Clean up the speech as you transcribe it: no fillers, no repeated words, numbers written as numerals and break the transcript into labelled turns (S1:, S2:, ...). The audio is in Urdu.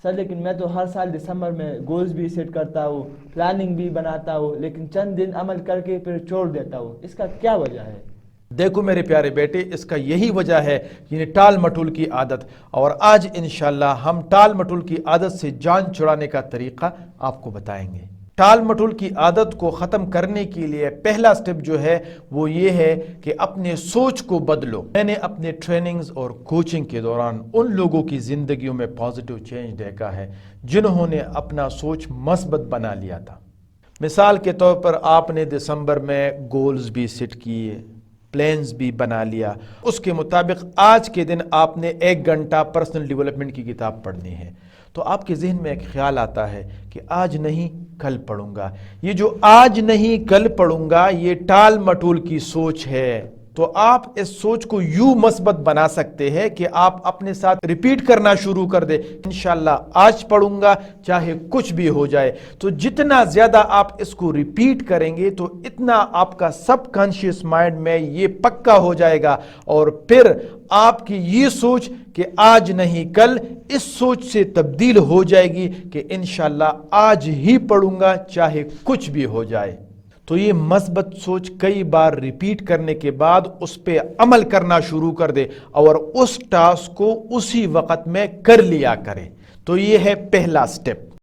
S1: سر لیکن میں تو ہر سال دسمبر میں گولز بھی سیٹ کرتا ہوں، پلاننگ بھی بناتا ہوں، لیکن چند دن عمل کر کے پھر چھوڑ دیتا ہوں، اس کا کیا وجہ ہے؟
S2: دیکھو میرے پیارے بیٹے، اس کا یہی وجہ ہے، یعنی ٹال مٹول کی عادت۔ اور آج انشاءاللہ ہم ٹال مٹول کی عادت سے جان چھڑانے کا طریقہ آپ کو بتائیں گے۔ ٹال مٹول کی عادت کو ختم کرنے کے لیے پہلا سٹیپ جو ہے وہ یہ ہے کہ اپنے سوچ کو بدلو۔ میں نے اپنے ٹریننگز اور کوچنگ کے دوران ان لوگوں کی زندگیوں میں پازیٹیو چینج دیکھا ہے جنہوں نے اپنا سوچ مثبت بنا لیا تھا۔ مثال کے طور پر آپ نے دسمبر میں گولز بھی سیٹ کیے، پلانز بھی بنا لیا، اس کے مطابق آج کے دن آپ نے 1 گھنٹہ پرسنل ڈیولپمنٹ کی کتاب پڑھنی ہے، تو آپ کے ذہن میں ایک خیال آتا ہے کہ آج نہیں کل پڑھوں گا۔ یہ جو آج نہیں کل پڑھوں گا یہ ٹال مٹول کی سوچ ہے۔ تو آپ اس سوچ کو یوں مثبت بنا سکتے ہیں کہ آپ اپنے ساتھ ریپیٹ کرنا شروع کر دیں، انشاءاللہ آج پڑھوں گا چاہے کچھ بھی ہو جائے۔ تو جتنا زیادہ آپ اس کو ریپیٹ کریں گے تو اتنا آپ کا سب کانشیس مائنڈ میں یہ پکا ہو جائے گا، اور پھر آپ کی یہ سوچ کہ آج نہیں کل، اس سوچ سے تبدیل ہو جائے گی کہ انشاءاللہ آج ہی پڑھوں گا چاہے کچھ بھی ہو جائے۔ تو یہ مثبت سوچ کئی بار ریپیٹ کرنے کے بعد اس پہ عمل کرنا شروع کر دے اور اس ٹاسک کو اسی وقت میں کر لیا کرے۔ تو یہ ہے پہلا سٹیپ۔